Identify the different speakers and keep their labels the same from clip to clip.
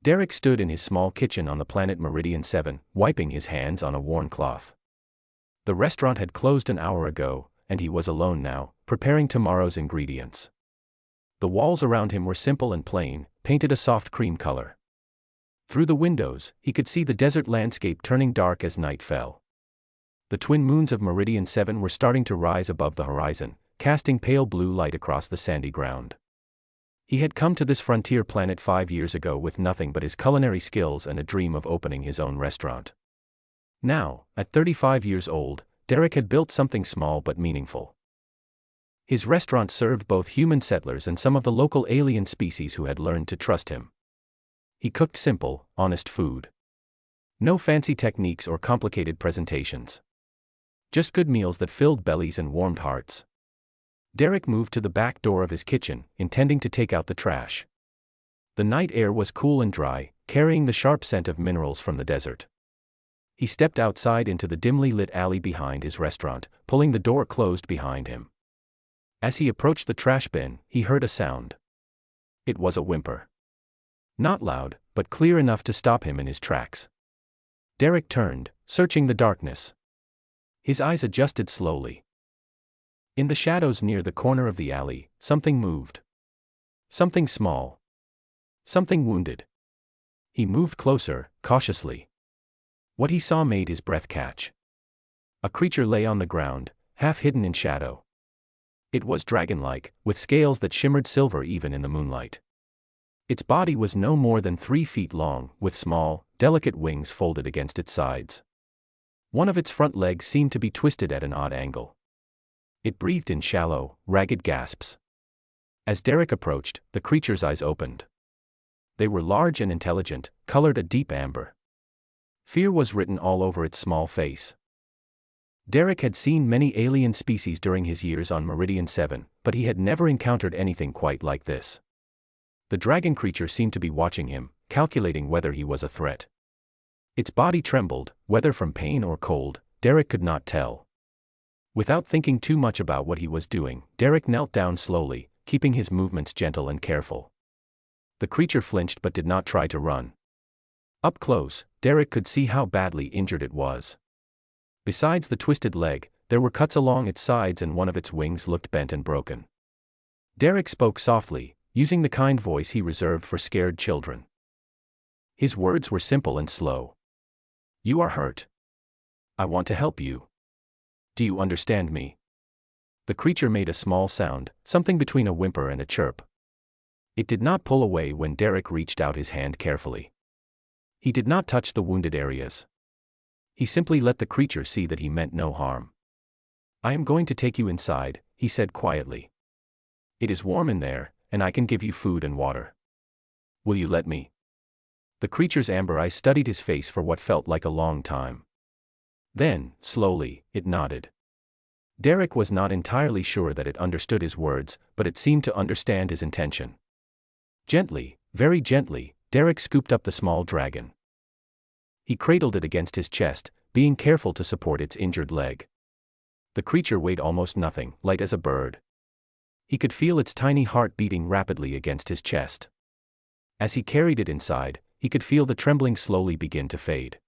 Speaker 1: Derek stood in his small kitchen on the planet Meridian 7, wiping his hands on a worn cloth. The restaurant had closed an hour ago, and he was alone now, preparing tomorrow's ingredients. The walls around him were simple and plain, painted a soft cream color. Through the windows, he could see the desert landscape turning dark as night fell. The twin moons of Meridian 7 were starting to rise above the horizon, casting pale blue light across the sandy ground. He had come to this frontier planet 5 years ago with nothing but his culinary skills and a dream of opening his own restaurant. Now, at 35 years old, Derek had built something small but meaningful. His restaurant served both human settlers and some of the local alien species who had learned to trust him. He cooked simple, honest food. No fancy techniques or complicated presentations. Just good meals that filled bellies and warmed hearts. Derek moved to the back door of his kitchen, intending to take out the trash. The night air was cool and dry, carrying the sharp scent of minerals from the desert. He stepped outside into the dimly lit alley behind his restaurant, pulling the door closed behind him. As he approached the trash bin, he heard a sound. It was a whimper. Not loud, but clear enough to stop him in his tracks. Derek turned, searching the darkness. His eyes adjusted slowly. In the shadows near the corner of the alley, something moved. Something small. Something wounded. He moved closer, cautiously. What he saw made his breath catch. A creature lay on the ground, half hidden in shadow. It was dragon-like, with scales that shimmered silver even in the moonlight. Its body was no more than 3 feet long, with small, delicate wings folded against its sides. One of its front legs seemed to be twisted at an odd angle. It breathed in shallow, ragged gasps. As Derek approached, the creature's eyes opened. They were large and intelligent, colored a deep amber. Fear was written all over its small face. Derek had seen many alien species during his years on Meridian 7, but he had never encountered anything quite like this. The dragon creature seemed to be watching him, calculating whether he was a threat. Its body trembled, whether from pain or cold, Derek could not tell. Without thinking too much about what he was doing, Derek knelt down slowly, keeping his movements gentle and careful. The creature flinched but did not try to run. Up close, Derek could see how badly injured it was. Besides the twisted leg, there were cuts along its sides and one of its wings looked bent and broken. Derek spoke softly, using the kind voice he reserved for scared children. His words were simple and slow. "You are hurt. I want to help you. Do you understand me?" The creature made a small sound, something between a whimper and a chirp. It did not pull away when Derek reached out his hand carefully. He did not touch the wounded areas. He simply let the creature see that he meant no harm. "I am going to take you inside," he said quietly. "It is warm in there, and I can give you food and water. Will you let me?" The creature's amber eyes studied his face for what felt like a long time. Then, slowly, it nodded. Derek was not entirely sure that it understood his words, but it seemed to understand his intention. Gently, very gently, Derek scooped up the small dragon. He cradled it against his chest, being careful to support its injured leg. The creature weighed almost nothing, light as a bird. He could feel its tiny heart beating rapidly against his chest. As he carried it inside, he could feel the trembling slowly begin to fade.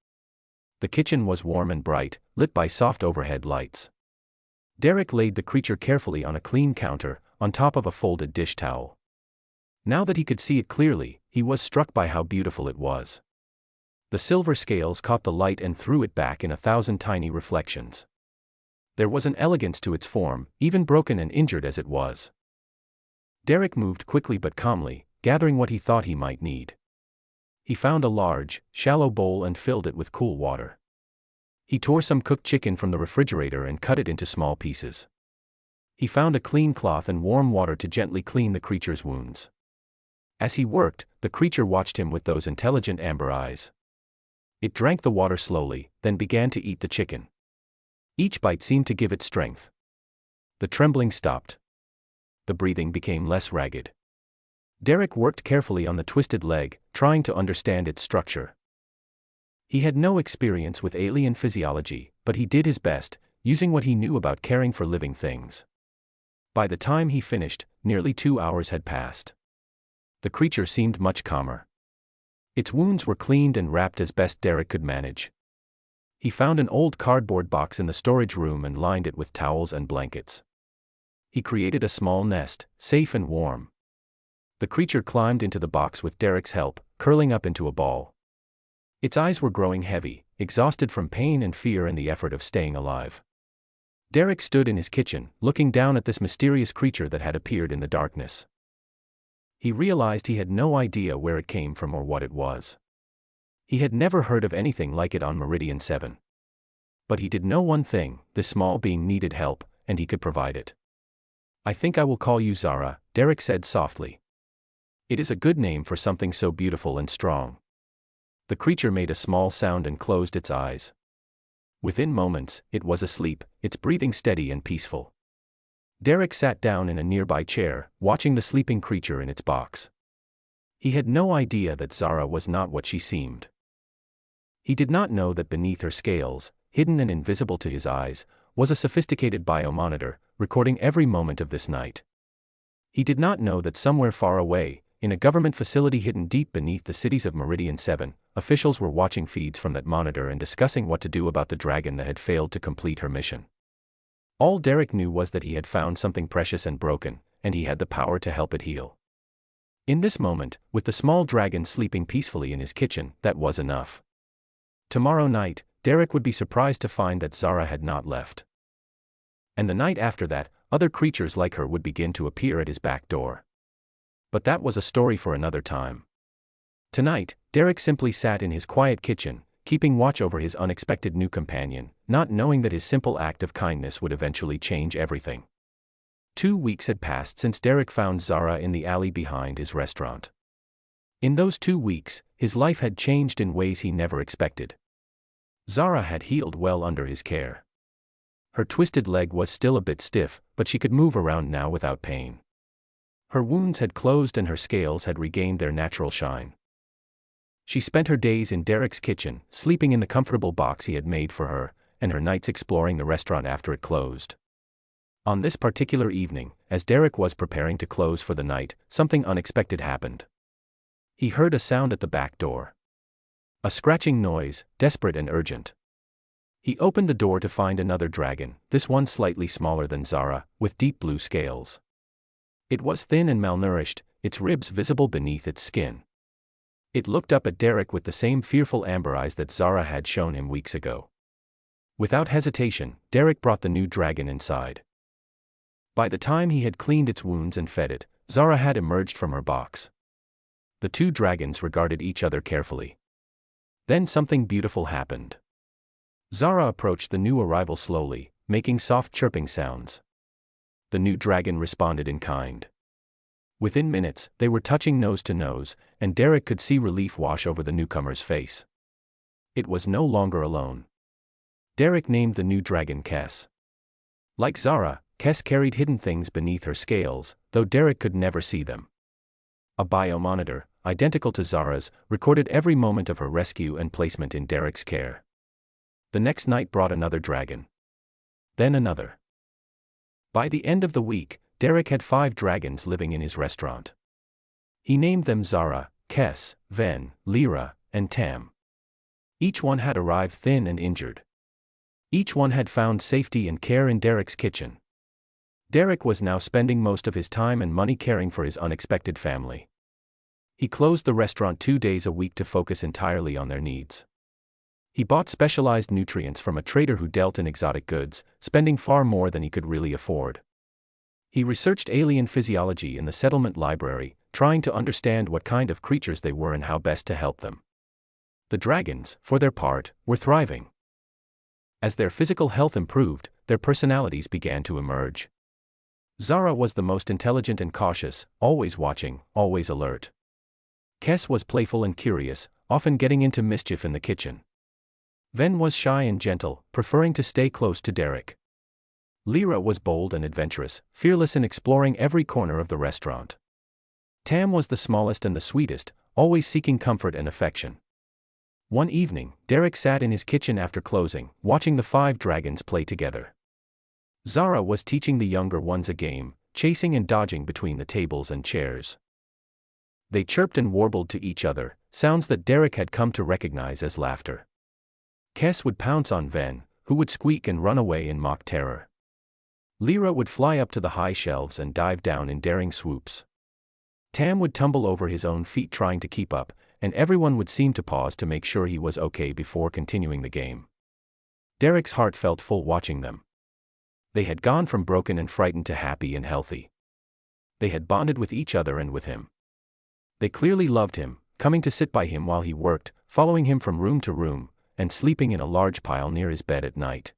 Speaker 1: The kitchen was warm and bright, lit by soft overhead lights. Derek laid the creature carefully on a clean counter, on top of a folded dish towel. Now that he could see it clearly, he was struck by how beautiful it was. The silver scales caught the light and threw it back in 1,000 tiny reflections. There was an elegance to its form, even broken and injured as it was. Derek moved quickly but calmly, gathering what he thought he might need. He found a large, shallow bowl and filled it with cool water. He tore some cooked chicken from the refrigerator and cut it into small pieces. He found a clean cloth and warm water to gently clean the creature's wounds. As he worked, the creature watched him with those intelligent amber eyes. It drank the water slowly, then began to eat the chicken. Each bite seemed to give it strength. The trembling stopped. The breathing became less ragged. Derek worked carefully on the twisted leg, trying to understand its structure. He had no experience with alien physiology, but he did his best, using what he knew about caring for living things. By the time he finished, nearly 2 hours had passed. The creature seemed much calmer. Its wounds were cleaned and wrapped as best Derek could manage. He found an old cardboard box in the storage room and lined it with towels and blankets. He created a small nest, safe and warm. The creature climbed into the box with Derek's help, curling up into a ball. Its eyes were growing heavy, exhausted from pain and fear and the effort of staying alive. Derek stood in his kitchen, looking down at this mysterious creature that had appeared in the darkness. He realized he had no idea where it came from or what it was. He had never heard of anything like it on Meridian 7. But he did know one thing: this small being needed help, and he could provide it. "I think I will call you Zara," Derek said softly. "It is a good name for something so beautiful and strong." The creature made a small sound and closed its eyes. Within moments, it was asleep, its breathing steady and peaceful. Derek sat down in a nearby chair, watching the sleeping creature in its box. He had no idea that Zara was not what she seemed. He did not know that beneath her scales, hidden and invisible to his eyes, was a sophisticated biomonitor, recording every moment of this night. He did not know that somewhere far away, in a government facility hidden deep beneath the cities of Meridian 7, officials were watching feeds from that monitor and discussing what to do about the dragon that had failed to complete her mission. All Derek knew was that he had found something precious and broken, and he had the power to help it heal. In this moment, with the small dragon sleeping peacefully in his kitchen, that was enough. Tomorrow night, Derek would be surprised to find that Zara had not left. And the night after that, other creatures like her would begin to appear at his back door. But that was a story for another time. Tonight, Derek simply sat in his quiet kitchen, keeping watch over his unexpected new companion, not knowing that his simple act of kindness would eventually change everything. 2 weeks had passed since Derek found Zara in the alley behind his restaurant. In those 2 weeks, his life had changed in ways he never expected. Zara had healed well under his care. Her twisted leg was still a bit stiff, but she could move around now without pain. Her wounds had closed and her scales had regained their natural shine. She spent her days in Derek's kitchen, sleeping in the comfortable box he had made for her, and her nights exploring the restaurant after it closed. On this particular evening, as Derek was preparing to close for the night, something unexpected happened. He heard a sound at the back door. A scratching noise, desperate and urgent. He opened the door to find another dragon, this one slightly smaller than Zara, with deep blue scales. It was thin and malnourished, its ribs visible beneath its skin. It looked up at Derek with the same fearful amber eyes that Zara had shown him weeks ago. Without hesitation, Derek brought the new dragon inside. By the time he had cleaned its wounds and fed it, Zara had emerged from her box. The two dragons regarded each other carefully. Then something beautiful happened. Zara approached the new arrival slowly, making soft chirping sounds. The new dragon responded in kind. Within minutes, they were touching nose to nose, and Derek could see relief wash over the newcomer's face. It was no longer alone. Derek named the new dragon Kes. Like Zara, Kes carried hidden things beneath her scales, though Derek could never see them. A biomonitor, identical to Zara's, recorded every moment of her rescue and placement in Derek's care. The next night brought another dragon. Then another. By the end of the week, Derek had 5 dragons living in his restaurant. He named them Zara, Kes, Ven, Lyra, and Tam. Each one had arrived thin and injured. Each one had found safety and care in Derek's kitchen. Derek was now spending most of his time and money caring for his unexpected family. He closed the restaurant 2 days a week to focus entirely on their needs. He bought specialized nutrients from a trader who dealt in exotic goods, spending far more than he could really afford. He researched alien physiology in the settlement library, trying to understand what kind of creatures they were and how best to help them. The dragons, for their part, were thriving. As their physical health improved, their personalities began to emerge. Zara was the most intelligent and cautious, always watching, always alert. Kes was playful and curious, often getting into mischief in the kitchen. Ven was shy and gentle, preferring to stay close to Derek. Lyra was bold and adventurous, fearless in exploring every corner of the restaurant. Tam was the smallest and the sweetest, always seeking comfort and affection. One evening, Derek sat in his kitchen after closing, watching the 5 dragons play together. Zara was teaching the younger ones a game, chasing and dodging between the tables and chairs. They chirped and warbled to each other, sounds that Derek had come to recognize as laughter. Kes would pounce on Ven, who would squeak and run away in mock terror. Lyra would fly up to the high shelves and dive down in daring swoops. Tam would tumble over his own feet trying to keep up, and everyone would seem to pause to make sure he was okay before continuing the game. Derek's heart felt full watching them. They had gone from broken and frightened to happy and healthy. They had bonded with each other and with him. They clearly loved him, coming to sit by him while he worked, following him from room to room, and sleeping in a large pile near his bed at night.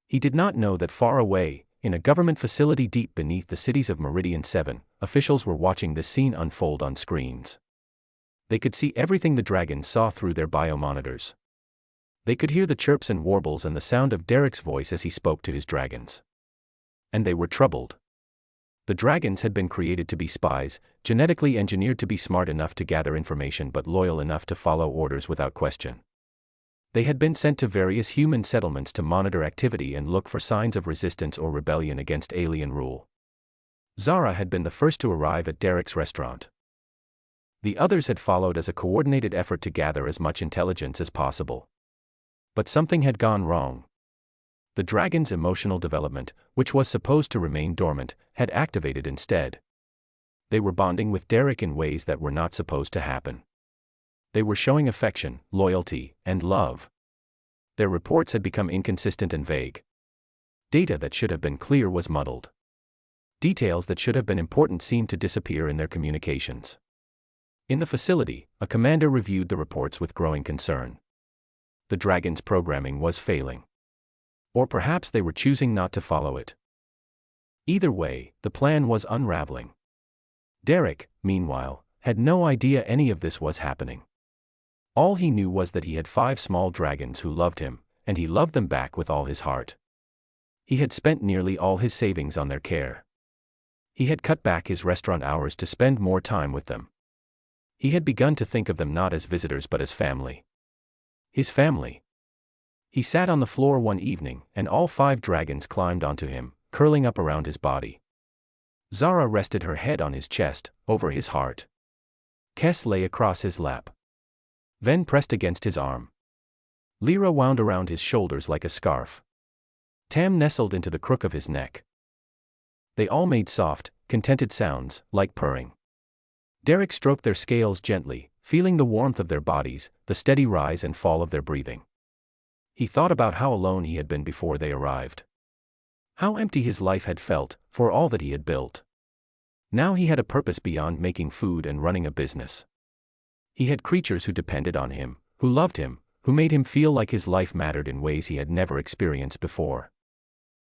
Speaker 1: He did not know that far away, in a government facility deep beneath the cities of Meridian 7, officials were watching this scene unfold on screens. They could see everything the dragons saw through their biomonitors. They could hear the chirps and warbles and the sound of Derek's voice as he spoke to his dragons. And they were troubled. The dragons had been created to be spies, genetically engineered to be smart enough to gather information but loyal enough to follow orders without question. They had been sent to various human settlements to monitor activity and look for signs of resistance or rebellion against alien rule. Zara had been the first to arrive at Derek's restaurant. The others had followed as a coordinated effort to gather as much intelligence as possible. But something had gone wrong. The dragon's emotional development, which was supposed to remain dormant, had activated instead. They were bonding with Derek in ways that were not supposed to happen. They were showing affection, loyalty, and love. Their reports had become inconsistent and vague. Data that should have been clear was muddled. Details that should have been important seemed to disappear in their communications. In the facility, a commander reviewed the reports with growing concern. The dragon's programming was failing. Or perhaps they were choosing not to follow it. Either way, the plan was unraveling. Derek, meanwhile, had no idea any of this was happening. All he knew was that he had 5 small dragons who loved him, and he loved them back with all his heart. He had spent nearly all his savings on their care. He had cut back his restaurant hours to spend more time with them. He had begun to think of them not as visitors but as family. His family. He sat on the floor one evening, and all 5 dragons climbed onto him, curling up around his body. Zara rested her head on his chest, over his heart. Kes lay across his lap. Ven pressed against his arm. Lyra wound around his shoulders like a scarf. Tam nestled into the crook of his neck. They all made soft, contented sounds, like purring. Derek stroked their scales gently, feeling the warmth of their bodies, the steady rise and fall of their breathing. He thought about how alone he had been before they arrived. How empty his life had felt, for all that he had built. Now he had a purpose beyond making food and running a business. He had creatures who depended on him, who loved him, who made him feel like his life mattered in ways he had never experienced before.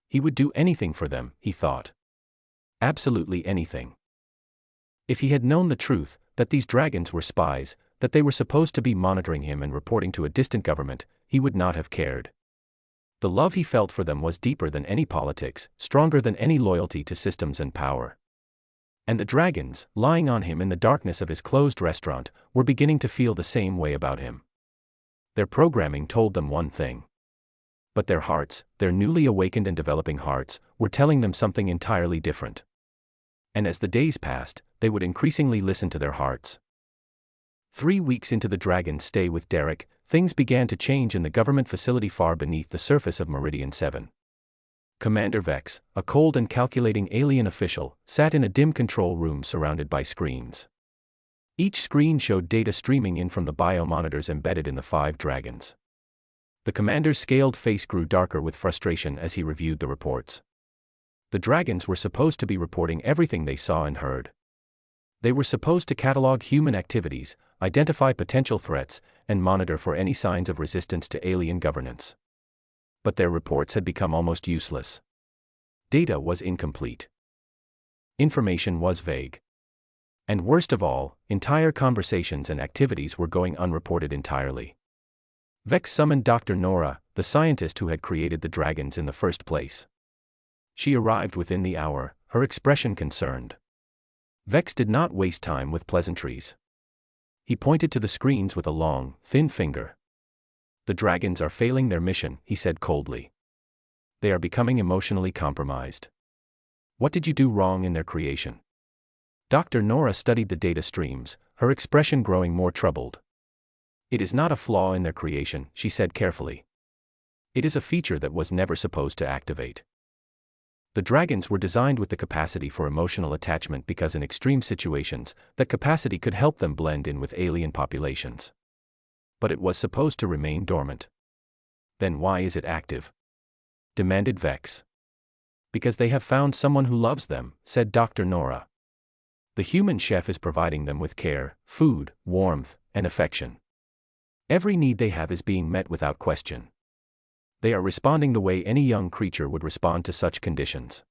Speaker 1: He would do anything for them, he thought. Absolutely anything. If he had known the truth, that these dragons were spies, that they were supposed to be monitoring him and reporting to a distant government, he would not have cared. The love he felt for them was deeper than any politics, stronger than any loyalty to systems and power. And the dragons, lying on him in the darkness of his closed restaurant, were beginning to feel the same way about him. Their programming told them one thing. But their hearts, their newly awakened and developing hearts, were telling them something entirely different. And as the days passed, they would increasingly listen to their hearts. 3 weeks into the dragon's stay with Derek, things began to change in the government facility far beneath the surface of Meridian 7. Commander Vex, a cold and calculating alien official, sat in a dim control room surrounded by screens. Each screen showed data streaming in from the biomonitors embedded in the 5 dragons. The commander's scaled face grew darker with frustration as he reviewed the reports. The dragons were supposed to be reporting everything they saw and heard. They were supposed to catalog human activities, identify potential threats, and monitor for any signs of resistance to alien governance. But their reports had become almost useless. Data was incomplete. Information was vague. And worst of all, entire conversations and activities were going unreported entirely. Vex summoned Dr. Nora, the scientist who had created the dragons in the first place. She arrived within the hour, her expression concerned. Vex did not waste time with pleasantries. He pointed to the screens with a long, thin finger. "The dragons are failing their mission," he said coldly. "They are becoming emotionally compromised. What did you do wrong in their creation?" Dr. Nora studied the data streams, her expression growing more troubled. It is not a flaw in their creation, she said carefully. It is a feature that was never supposed to activate. The dragons were designed with the capacity for emotional attachment because in extreme situations, that capacity could help them blend in with alien populations. But it was supposed to remain dormant. Then why is it active? Demanded Vex. Because they have found someone who loves them, said Dr. Nora. The human chef is providing them with care, food, warmth, and affection. Every need they have is being met without question. They are responding the way any young creature would respond to such conditions.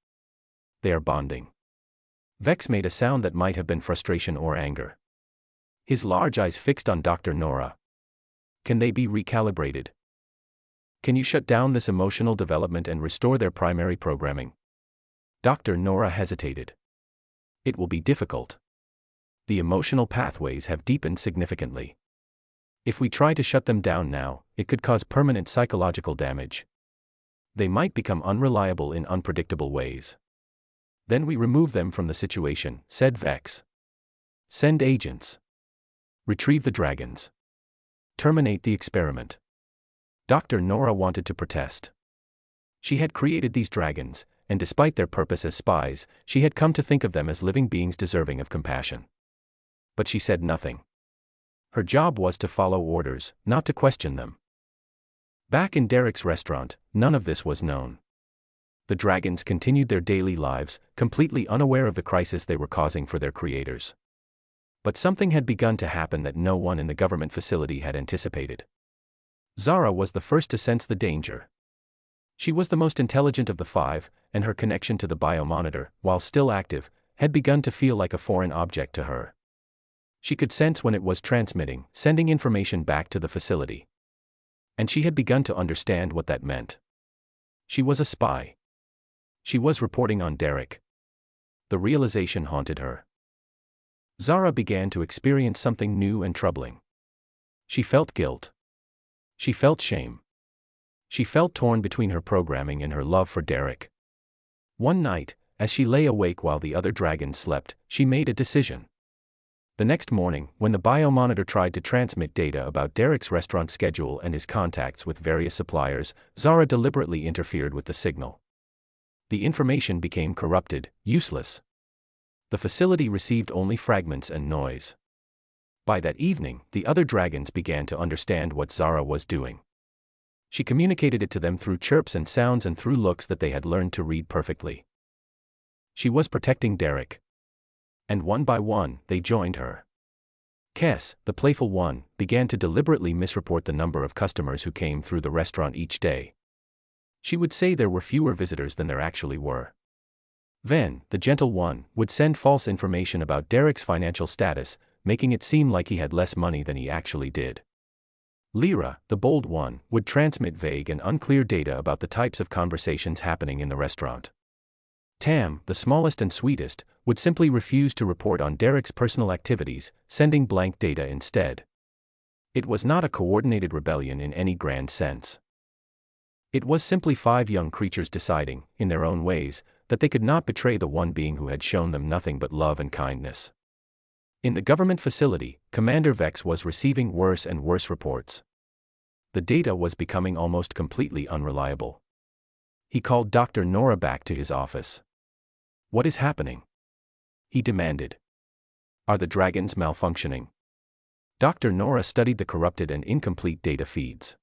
Speaker 1: They are bonding. Vex made a sound that might have been frustration or anger. His large eyes fixed on Dr. Nora. Can they be recalibrated? Can you shut down this emotional development and restore their primary programming? Dr. Nora hesitated. It will be difficult. The emotional pathways have deepened significantly. If we try to shut them down now, it could cause permanent psychological damage. They might become unreliable in unpredictable ways. Then we remove them from the situation, said Vex. Send agents. Retrieve the dragons. Terminate the experiment. Dr. Nora wanted to protest. She had created these dragons, and despite their purpose as spies, she had come to think of them as living beings deserving of compassion. But she said nothing. Her job was to follow orders, not to question them. Back in Derek's restaurant, none of this was known. The dragons continued their daily lives, completely unaware of the crisis they were causing for their creators. But something had begun to happen that no one in the government facility had anticipated. Zara was the first to sense the danger. She was the most intelligent of the five, and her connection to the biomonitor, while still active, had begun to feel like a foreign object to her. She could sense when it was transmitting, sending information back to the facility. And she had begun to understand what that meant. She was a spy. She was reporting on Derek. The realization haunted her. Zara began to experience something new and troubling. She felt guilt. She felt shame. She felt torn between her programming and her love for Derek. One night, as she lay awake while the other dragons slept, she made a decision. The next morning, when the biomonitor tried to transmit data about Derek's restaurant schedule and his contacts with various suppliers, Zara deliberately interfered with the signal. The information became corrupted, useless. The facility received only fragments and noise. By that evening, the other dragons began to understand what Zara was doing. She communicated it to them through chirps and sounds and through looks that they had learned to read perfectly. She was protecting Derek. And one by one, they joined her. Kes, the playful one, began to deliberately misreport the number of customers who came through the restaurant each day. She would say there were fewer visitors than there actually were. Ven, the gentle one, would send false information about Derek's financial status, making it seem like he had less money than he actually did. Lyra, the bold one, would transmit vague and unclear data about the types of conversations happening in the restaurant. Tam, the smallest and sweetest, would simply refuse to report on Derek's personal activities, sending blank data instead. It was not a coordinated rebellion in any grand sense. It was simply five young creatures deciding, in their own ways, that they could not betray the one being who had shown them nothing but love and kindness. In the government facility, Commander Vex was receiving worse and worse reports. The data was becoming almost completely unreliable. He called Dr. Nora back to his office. What is happening? He demanded. Are the dragons malfunctioning? Dr. Nora studied the corrupted and incomplete data feeds.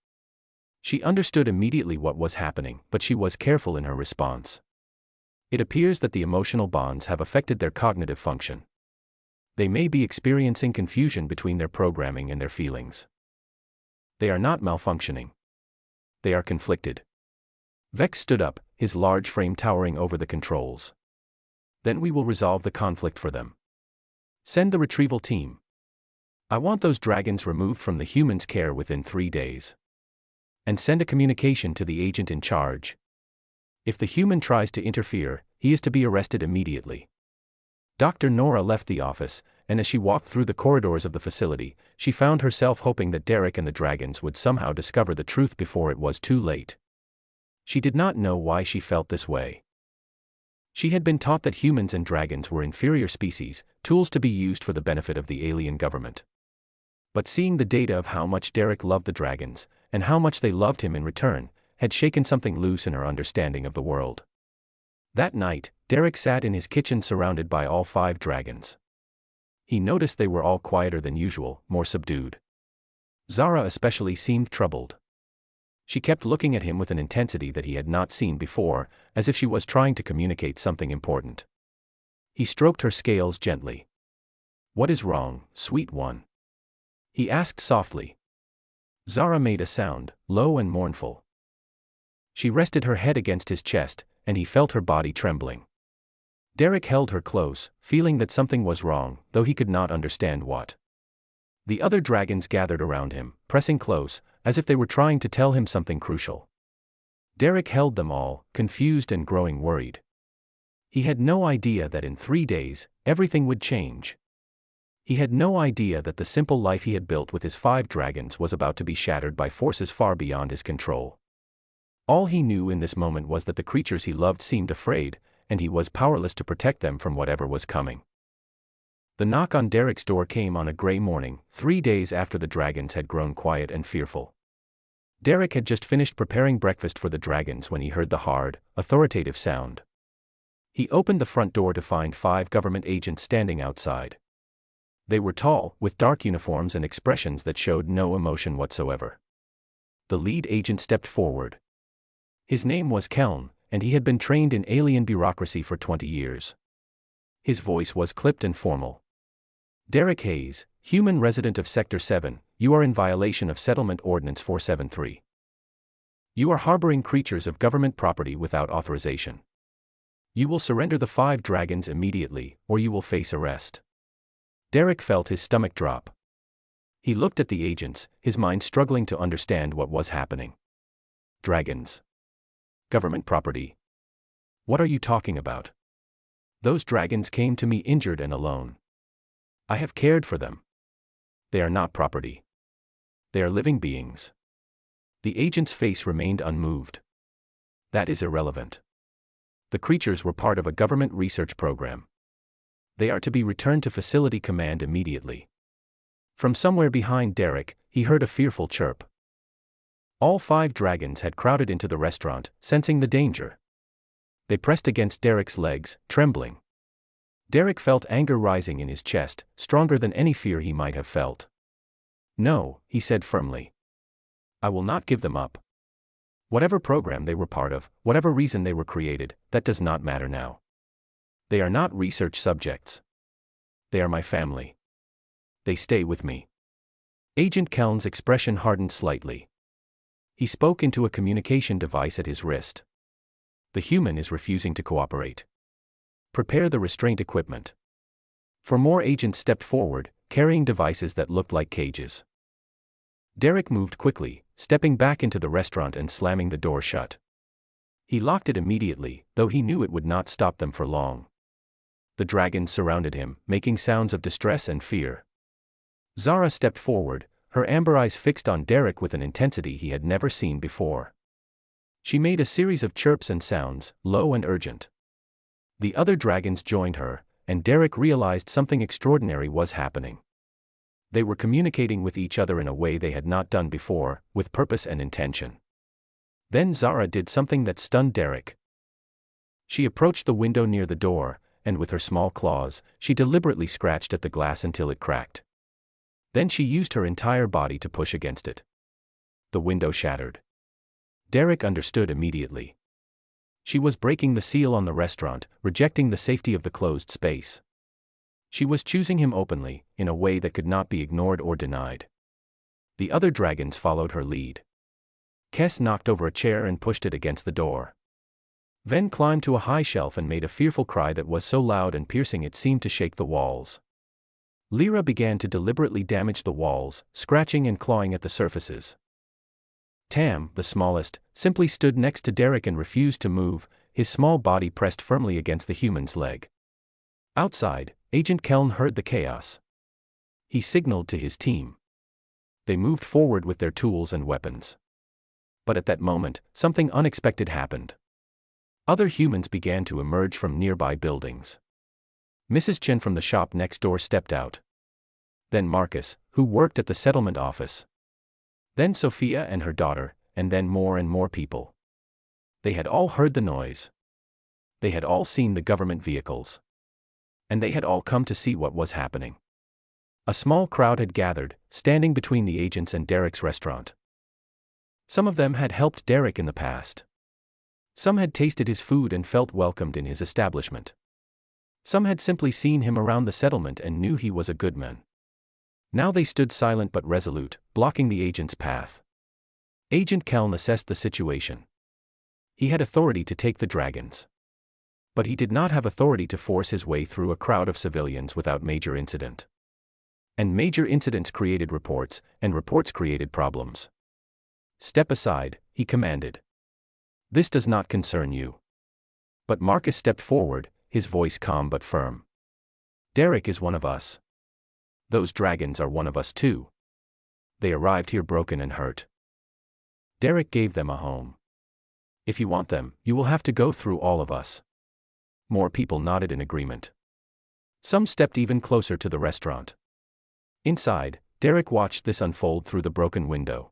Speaker 1: She understood immediately what was happening, but she was careful in her response. It appears that the emotional bonds have affected their cognitive function. They may be experiencing confusion between their programming and their feelings. They are not malfunctioning. They are conflicted. Vex stood up, his large frame towering over the controls. Then we will resolve the conflict for them. Send the retrieval team. I want those dragons removed from the humans' care within 3 days. And send a communication to the agent in charge. If the human tries to interfere, he is to be arrested immediately. Dr. Nora left the office, and as she walked through the corridors of the facility, she found herself hoping that Derek and the dragons would somehow discover the truth before it was too late. She did not know why she felt this way. She had been taught that humans and dragons were inferior species, tools to be used for the benefit of the alien government. But seeing the data of how much Derek loved the dragons, and how much they loved him in return, had shaken something loose in her understanding of the world. That night, Derek sat in his kitchen surrounded by all 5 dragons. He noticed they were all quieter than usual, more subdued. Zara especially seemed troubled. She kept looking at him with an intensity that he had not seen before, as if she was trying to communicate something important. He stroked her scales gently. "What is wrong, sweet one?" he asked softly. Zara made a sound, low and mournful. She rested her head against his chest, and he felt her body trembling. Derek held her close, feeling that something was wrong, though he could not understand what. The other dragons gathered around him, pressing close, as if they were trying to tell him something crucial. Derek held them all, confused and growing worried. He had no idea that in 3 days, everything would change. He had no idea that the simple life he had built with his 5 dragons was about to be shattered by forces far beyond his control. All he knew in this moment was that the creatures he loved seemed afraid, and he was powerless to protect them from whatever was coming. The knock on Derek's door came on a gray morning, 3 days after the dragons had grown quiet and fearful. Derek had just finished preparing breakfast for the dragons when he heard the hard, authoritative sound. He opened the front door to find 5 government agents standing outside. They were tall, with dark uniforms and expressions that showed no emotion whatsoever. The lead agent stepped forward. His name was Keln, and he had been trained in alien bureaucracy for 20 years. His voice was clipped and formal. "Derek Hayes, human resident of Sector 7, you are in violation of Settlement Ordinance 473. You are harboring creatures of government property without authorization. You will surrender the 5 dragons immediately, or you will face arrest." Derek felt his stomach drop. He looked at the agents, his mind struggling to understand what was happening. Dragons. Government property. What are you talking about? Those dragons came to me injured and alone. I have cared for them. They are not property. They are living beings. The agent's face remained unmoved. That is irrelevant. The creatures were part of a government research program. They are to be returned to Facility Command immediately. From somewhere behind Derek, he heard a fearful chirp. All 5 dragons had crowded into the restaurant, sensing the danger. They pressed against Derek's legs, trembling. Derek felt anger rising in his chest, stronger than any fear he might have felt. "No," he said firmly. "I will not give them up. Whatever program they were part of, whatever reason they were created, that does not matter now. They are not research subjects. They are my family. They stay with me." Agent Keln's expression hardened slightly. He spoke into a communication device at his wrist. "The human is refusing to cooperate. Prepare the restraint equipment." 4 more agents stepped forward, carrying devices that looked like cages. Derek moved quickly, stepping back into the restaurant and slamming the door shut. He locked it immediately, though he knew it would not stop them for long. The dragons surrounded him, making sounds of distress and fear. Zara stepped forward, her amber eyes fixed on Derek with an intensity he had never seen before. She made a series of chirps and sounds, low and urgent. The other dragons joined her, and Derek realized something extraordinary was happening. They were communicating with each other in a way they had not done before, with purpose and intention. Then Zara did something that stunned Derek. She approached the window near the door, and with her small claws, she deliberately scratched at the glass until it cracked. Then she used her entire body to push against it. The window shattered. Derek understood immediately. She was breaking the seal on the restaurant, rejecting the safety of the closed space. She was choosing him openly, in a way that could not be ignored or denied. The other dragons followed her lead. Kes knocked over a chair and pushed it against the door. Ven climbed to a high shelf and made a fearful cry that was so loud and piercing it seemed to shake the walls. Lyra began to deliberately damage the walls, scratching and clawing at the surfaces. Tam, the smallest, simply stood next to Derek and refused to move, his small body pressed firmly against the human's leg. Outside, Agent Keln heard the chaos. He signaled to his team. They moved forward with their tools and weapons. But at that moment, something unexpected happened. Other humans began to emerge from nearby buildings. Mrs. Chen from the shop next door stepped out. Then Marcus, who worked at the settlement office. Then Sophia and her daughter, and then more and more people. They had all heard the noise. They had all seen the government vehicles. And they had all come to see what was happening. A small crowd had gathered, standing between the agents and Derek's restaurant. Some of them had helped Derek in the past. Some had tasted his food and felt welcomed in his establishment. Some had simply seen him around the settlement and knew he was a good man. Now they stood silent but resolute, blocking the agent's path. Agent Keln assessed the situation. He had authority to take the dragons. But he did not have authority to force his way through a crowd of civilians without major incident. And major incidents created reports, and reports created problems. Step aside, he commanded. This does not concern you. But Marcus stepped forward, his voice calm but firm. Derek is one of us. Those dragons are one of us too. They arrived here broken and hurt. Derek gave them a home. If you want them, you will have to go through all of us. More people nodded in agreement. Some stepped even closer to the restaurant. Inside, Derek watched this unfold through the broken window.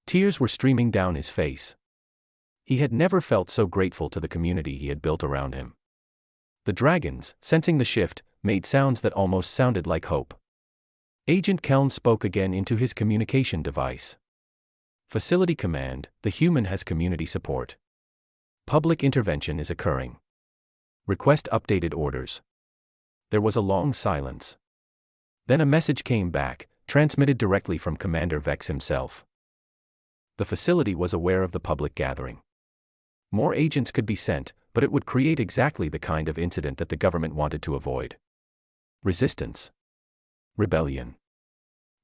Speaker 1: Tears were streaming down his face. He had never felt so grateful to the community he had built around him. The dragons, sensing the shift, made sounds that almost sounded like hope. Agent Keln spoke again into his communication device. Facility command, the human has community support. Public intervention is occurring. Request updated orders. There was a long silence. Then a message came back, transmitted directly from Commander Vex himself. The facility was aware of the public gathering. More agents could be sent, but it would create exactly the kind of incident that the government wanted to avoid. Resistance. Rebellion.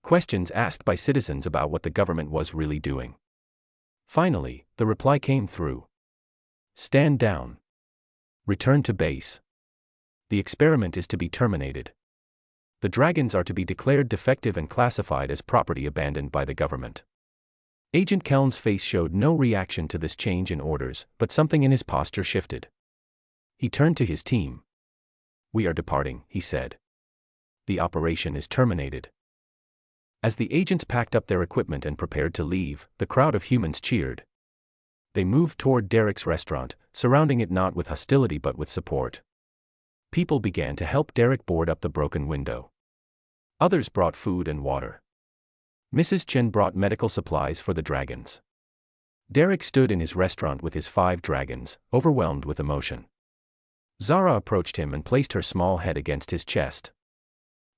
Speaker 1: Questions asked by citizens about what the government was really doing. Finally, the reply came through. Stand down. Return to base. The experiment is to be terminated. The dragons are to be declared defective and classified as property abandoned by the government. Agent Keln's face showed no reaction to this change in orders, but something in his posture shifted. He turned to his team. We are departing, he said. The operation is terminated. As the agents packed up their equipment and prepared to leave, the crowd of humans cheered. They moved toward Derek's restaurant, surrounding it not with hostility but with support. People began to help Derek board up the broken window. Others brought food and water. Mrs. Chen brought medical supplies for the dragons. Derek stood in his restaurant with his 5 dragons, overwhelmed with emotion. Zara approached him and placed her small head against his chest.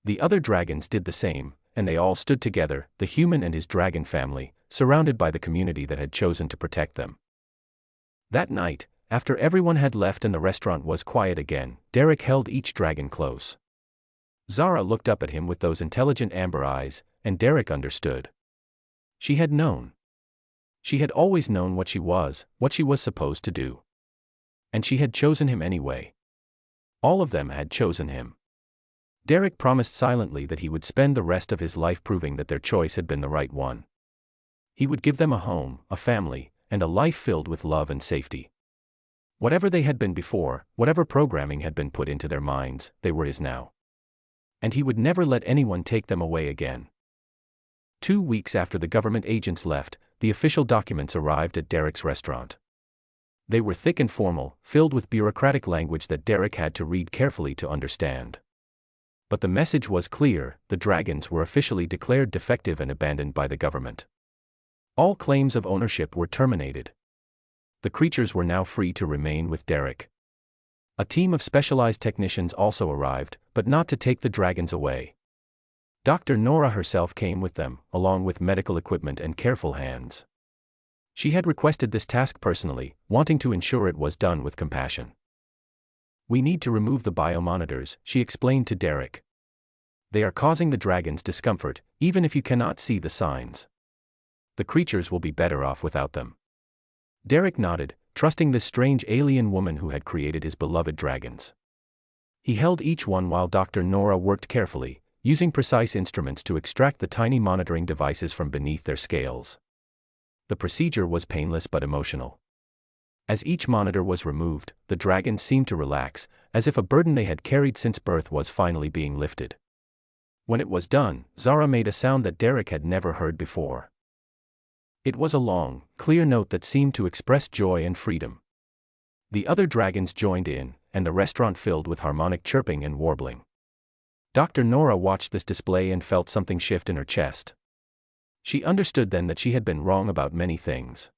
Speaker 1: The other dragons did the same, and they all stood together, the human and his dragon family, surrounded by the community that had chosen to protect them. That night, after everyone had left and the restaurant was quiet again, Derek held each dragon close. Zara looked up at him with those intelligent amber eyes, and Derek understood. She had known. She had always known what she was supposed to do. And she had chosen him anyway. All of them had chosen him. Derek promised silently that he would spend the rest of his life proving that their choice had been the right one. He would give them a home, a family, and a life filled with love and safety. Whatever they had been before, whatever programming had been put into their minds, they were his now. And he would never let anyone take them away again. 2 weeks after the government agents left, the official documents arrived at Derek's restaurant. They were thick and formal, filled with bureaucratic language that Derek had to read carefully to understand. But the message was clear: the dragons were officially declared defective and abandoned by the government. All claims of ownership were terminated. The creatures were now free to remain with Derek. A team of specialized technicians also arrived, but not to take the dragons away. Dr. Nora herself came with them, along with medical equipment and careful hands. She had requested this task personally, wanting to ensure it was done with compassion. We need to remove the biomonitors, she explained to Derek. They are causing the dragons discomfort, even if you cannot see the signs. The creatures will be better off without them. Derek nodded, trusting this strange alien woman who had created his beloved dragons. He held each one while Dr. Nora worked carefully, using precise instruments to extract the tiny monitoring devices from beneath their scales. The procedure was painless but emotional. As each monitor was removed, the dragons seemed to relax, as if a burden they had carried since birth was finally being lifted. When it was done, Zara made a sound that Derek had never heard before. It was a long, clear note that seemed to express joy and freedom. The other dragons joined in, and the restaurant filled with harmonic chirping and warbling. Dr. Nora watched this display and felt something shift in her chest. She understood then that she had been wrong about many things.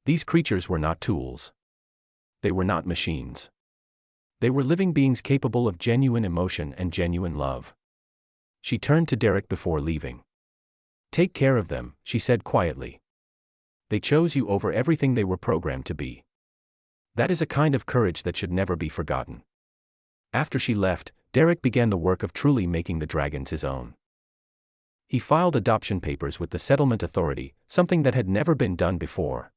Speaker 1: These creatures were not tools. They were not machines. They were living beings capable of genuine emotion and genuine love. She turned to Derek before leaving. "Take care of them," she said quietly. "They chose you over everything they were programmed to be." That is a kind of courage that should never be forgotten. After she left, Derek began the work of truly making the dragons his own. He filed adoption papers with the settlement authority, something that had never been done before.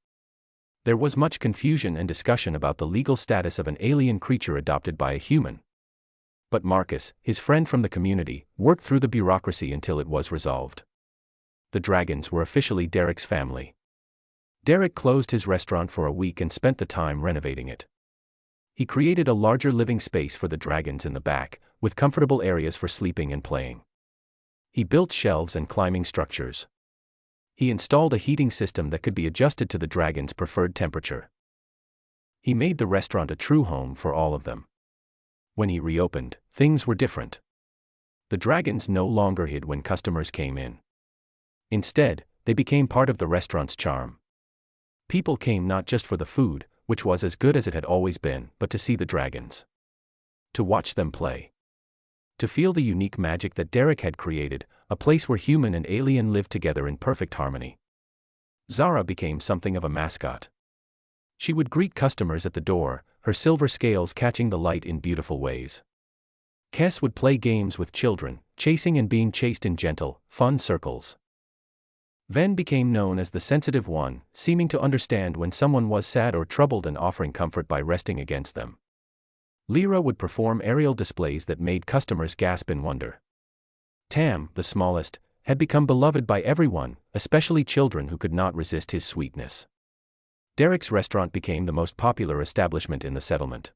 Speaker 1: There was much confusion and discussion about the legal status of an alien creature adopted by a human. But Marcus, his friend from the community, worked through the bureaucracy until it was resolved. The dragons were officially Derek's family. Derek closed his restaurant for a week and spent the time renovating it. He created a larger living space for the dragons in the back, with comfortable areas for sleeping and playing. He built shelves and climbing structures. He installed a heating system that could be adjusted to the dragons' preferred temperature. He made the restaurant a true home for all of them. When he reopened, things were different. The dragons no longer hid when customers came in. Instead, they became part of the restaurant's charm. People came not just for the food, which was as good as it had always been, but to see the dragons. To watch them play. To feel the unique magic that Derek had created, a place where human and alien lived together in perfect harmony. Zara became something of a mascot. She would greet customers at the door, her silver scales catching the light in beautiful ways. Kes would play games with children, chasing and being chased in gentle, fun circles. Ven became known as the sensitive one, seeming to understand when someone was sad or troubled and offering comfort by resting against them. Lyra would perform aerial displays that made customers gasp in wonder. Tam, the smallest, had become beloved by everyone, especially children who could not resist his sweetness. Derek's restaurant became the most popular establishment in the settlement.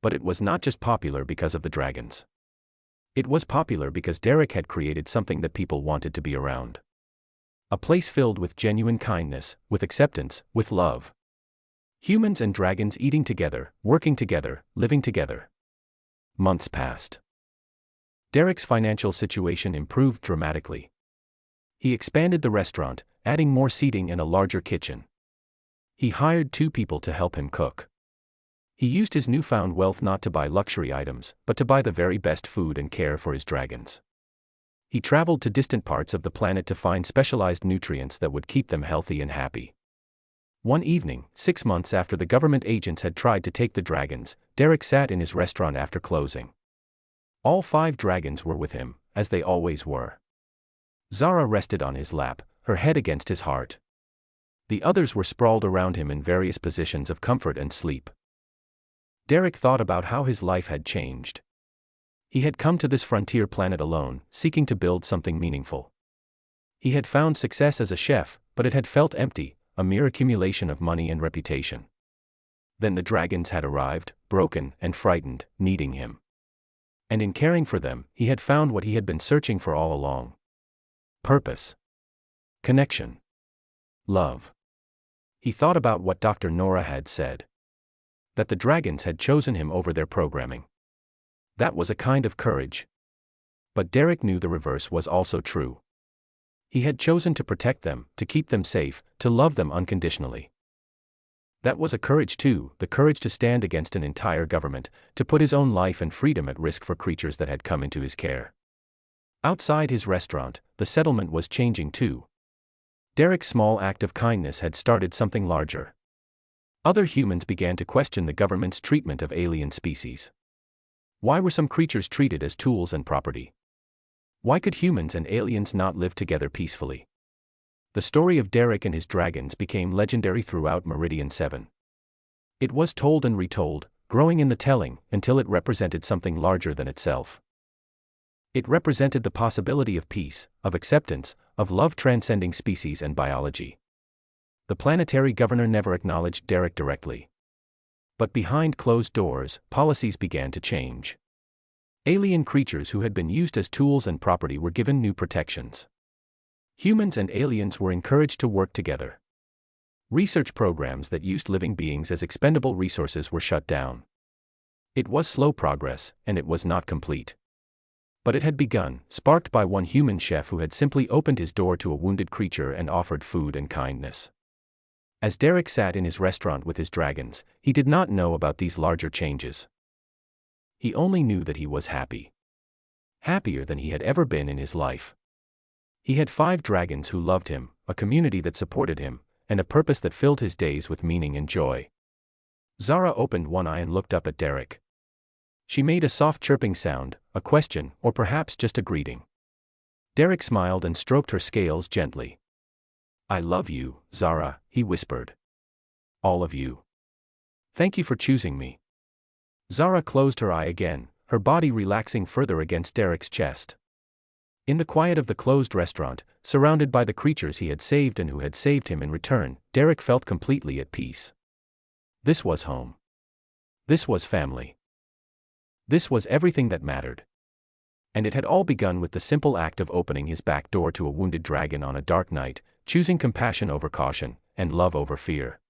Speaker 1: But it was not just popular because of the dragons. It was popular because Derek had created something that people wanted to be around. A place filled with genuine kindness, with acceptance, with love. Humans and dragons eating together, working together, living together. Months passed. Derek's financial situation improved dramatically. He expanded the restaurant, adding more seating and a larger kitchen. He hired 2 people to help him cook. He used his newfound wealth not to buy luxury items, but to buy the very best food and care for his dragons. He traveled to distant parts of the planet to find specialized nutrients that would keep them healthy and happy. One evening, 6 months after the government agents had tried to take the dragons, Derek sat in his restaurant after closing. All 5 dragons were with him, as they always were. Zara rested on his lap, her head against his heart. The others were sprawled around him in various positions of comfort and sleep. Derek thought about how his life had changed. He had come to this frontier planet alone, seeking to build something meaningful. He had found success as a chef, but it had felt empty, a mere accumulation of money and reputation. Then the dragons had arrived, broken and frightened, needing him. And in caring for them, he had found what he had been searching for all along. Purpose. Connection. Love. He thought about what Dr. Nora had said. That the dragons had chosen him over their programming. That was a kind of courage. But Derek knew the reverse was also true. He had chosen to protect them, to keep them safe, to love them unconditionally. That was a courage too, the courage to stand against an entire government, to put his own life and freedom at risk for creatures that had come into his care. Outside his restaurant, the settlement was changing too. Derek's small act of kindness had started something larger. Other humans began to question the government's treatment of alien species. Why were some creatures treated as tools and property? Why could humans and aliens not live together peacefully? The story of Derek and his dragons became legendary throughout Meridian 7. It was told and retold, growing in the telling, until it represented something larger than itself. It represented the possibility of peace, of acceptance, of love transcending species and biology. The planetary governor never acknowledged Derek directly. But behind closed doors, policies began to change. Alien creatures who had been used as tools and property were given new protections. Humans and aliens were encouraged to work together. Research programs that used living beings as expendable resources were shut down. It was slow progress, and it was not complete. But it had begun, sparked by one human chef who had simply opened his door to a wounded creature and offered food and kindness. As Derek sat in his restaurant with his dragons, he did not know about these larger changes. He only knew that he was happy. Happier than he had ever been in his life. He had 5 dragons who loved him, a community that supported him, and a purpose that filled his days with meaning and joy. Zara opened one eye and looked up at Derek. She made a soft chirping sound, a question, or perhaps just a greeting. Derek smiled and stroked her scales gently. "I love you, Zara," he whispered. "All of you. Thank you for choosing me." Zara closed her eye again, her body relaxing further against Derek's chest. In the quiet of the closed restaurant, surrounded by the creatures he had saved and who had saved him in return, Derek felt completely at peace. This was home. This was family. This was everything that mattered. And it had all begun with the simple act of opening his back door to a wounded dragon on a dark night, choosing compassion over caution, and love over fear.